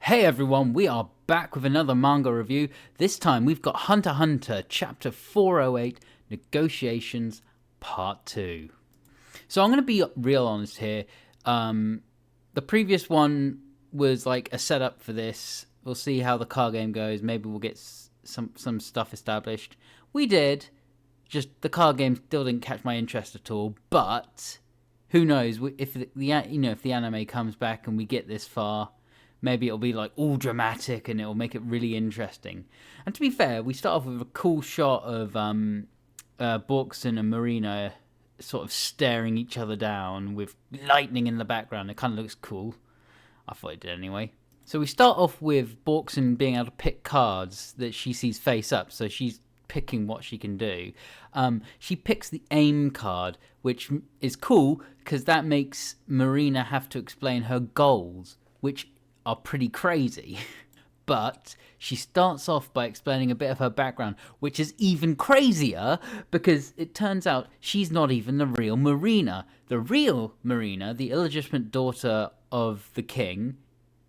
Hey everyone, we are back with another manga review. This time we've got Hunter x Hunter Chapter 408, Negotiations Part 2. So I'm going to be real honest here. The previous one was like a setup for this. We'll see how the card game goes. Maybe we'll get some stuff established. We did. Just the card game still didn't catch my interest at all. But who knows if the anime comes back and we get this far. Maybe it'll be like all dramatic and it'll make it really interesting. And to be fair, we start off with a cool shot of Borkson and Morena sort of staring each other down with lightning in the background. It kind of looks cool. I thought it did anyway. So we start off with Borkson being able to pick cards that she sees face up. So she's picking what she can do. She picks the aim card, which is cool because that makes Morena have to explain her goals, which are pretty crazy. But she starts off by explaining a bit of her background, which is even crazier because it turns out she's not even the real Morena. The real Morena, the illegitimate daughter of the king,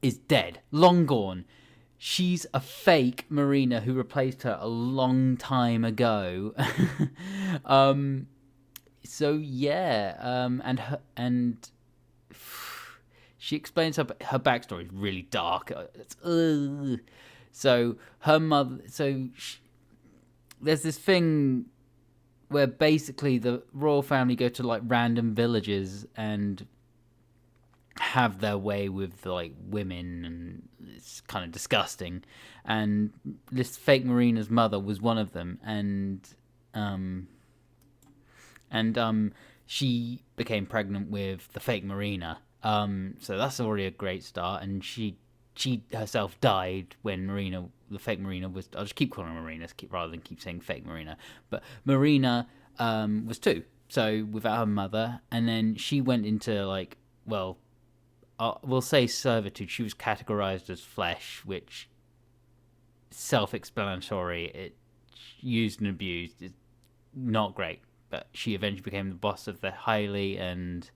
is dead, long gone. She's a fake Morena who replaced her a long time ago. So yeah, and she explains her backstory is really dark. So her mother. There's this thing where basically the royal family go to like random villages and have their way with like women, and it's kind of disgusting. And this fake Morena's mother was one of them, and she became pregnant with the fake Morena. So that's already a great start, and she herself died when the fake Morena was. I'll just keep calling her Morena rather than keep saying fake Morena. But Morena was 2, so without her mother, and then she went into like, well, we'll say servitude. She was categorized as flesh, which self-explanatory. It used and abused is not great, but she eventually became the boss of the Highly, and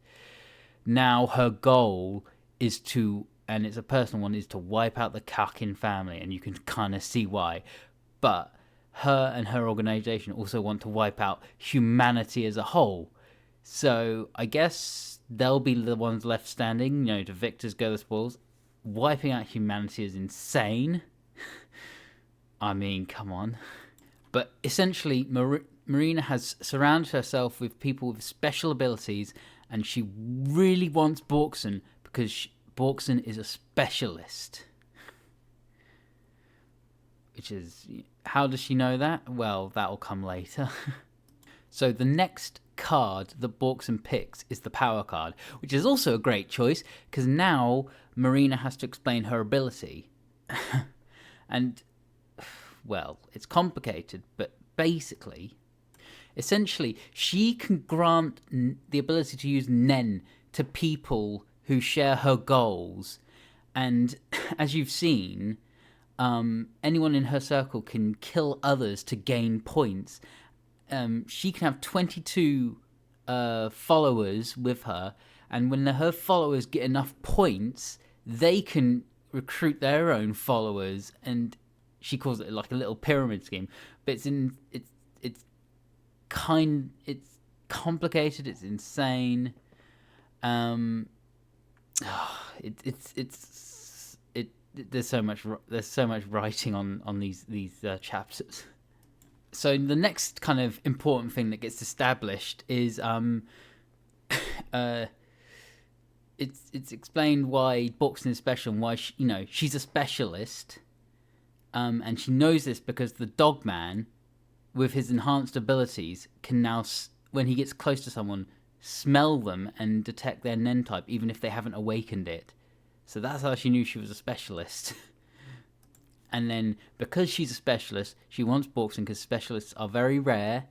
now her goal is to, and it's a personal one, is to wipe out the Kakin family, and you can kind of see why. But her and her organization also want to wipe out humanity as a whole. So I guess they'll be the ones left standing, to victors go the spoils. Wiping out humanity is insane. I mean, come on. But essentially, Morena has surrounded herself with people with special abilities, and she really wants Borkson because Borkson is a specialist. Which is, how does she know that? Well, that'll come later. So the next card that Borkson picks is the power card, which is also a great choice because now Morena has to explain her ability. And, well, it's complicated, but basically, essentially, she can grant the ability to use Nen to people who share her goals. And as you've seen, anyone in her circle can kill others to gain points. She can have 22 followers with her, and when her followers get enough points, they can recruit their own followers, and she calls it like a little pyramid scheme. But it's complicated. It's insane. There's so much writing on these chapters. So the next kind of important thing that gets established is it's explained why Borkson is special and why she's a specialist, and she knows this because the Dogman, with his enhanced abilities, can now, when he gets close to someone, smell them and detect their Nen type even if they haven't awakened it. So that's how she knew she was a specialist. And then, because she's a specialist, she wants Borkson because specialists are very rare.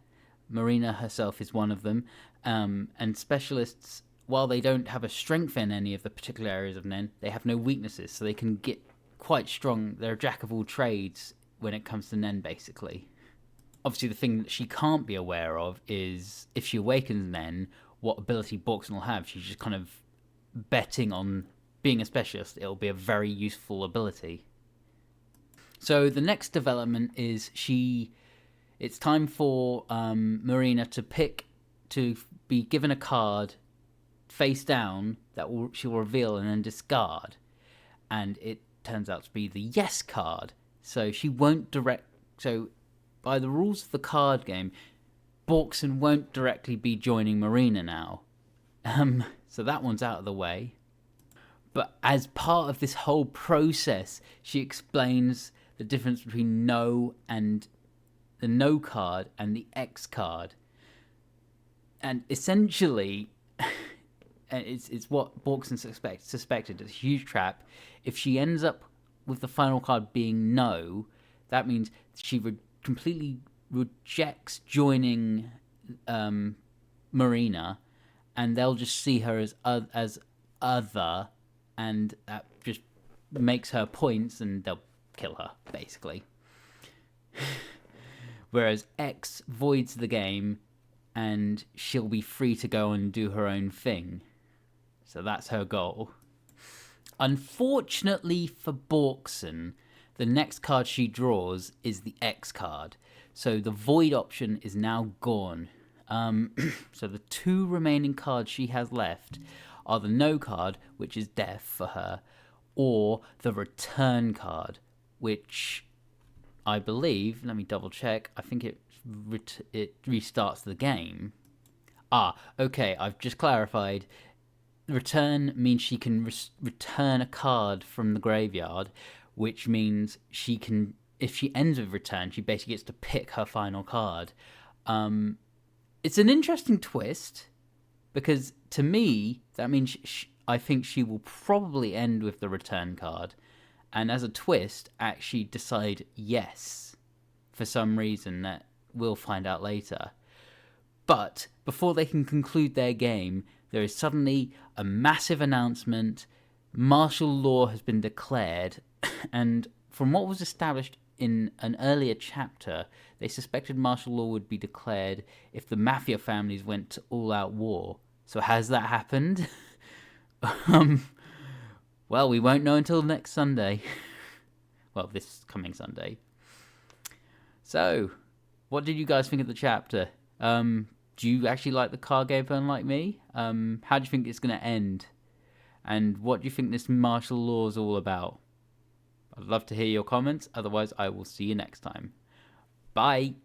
Morena herself is one of them. And specialists, while they don't have a strength in any of the particular areas of Nen, they have no weaknesses, so they can get quite strong. They're a jack of all trades when it comes to Nen, basically. Obviously, the thing that she can't be aware of is, if she awakens Nen, what ability Borkson will have. She's just kind of betting on being a specialist, it'll be a very useful ability. So the next development is it's time for Morena to be given a card face down that she'll reveal and then discard. And it turns out to be the yes card. So she won't so by the rules of the card game, Borkson won't directly be joining Morena now. So that one's out of the way. But as part of this whole process, she explains the difference between no and the no card and the X card. And essentially, it's what Borkson suspected. It's a huge trap. If she ends up with the final card being no, that means she completely rejects joining Morena, and they'll just see her as other, and that just makes her points, and they'll kill her, basically. Whereas X voids the game, and she'll be free to go and do her own thing. So that's her goal. Unfortunately for Borkson, the next card she draws is the X card. So the void option is now gone. So the two remaining cards she has left are the no card, which is death for her, or the return card, which I believe, let me double check, I think it restarts the game. Okay, I've just clarified. Return means she can return a card from the graveyard, which means she can, if she ends with return, she basically gets to pick her final card. It's an interesting twist, because to me, that means I think she will probably end with the return card, and as a twist, actually decide yes for some reason that we'll find out later. But before they can conclude their game, there is suddenly a massive announcement. Martial law has been declared, and from what was established in an earlier chapter, they suspected martial law would be declared if the mafia families went to all-out war. So has that happened? Well, we won't know until next Sunday. Well, this coming Sunday. So, what did you guys think of the chapter? Do you actually like the card game unlike me? How do you think it's going to end? And what do you think this martial law is all about? I'd love to hear your comments. Otherwise, I will see you next time. Bye.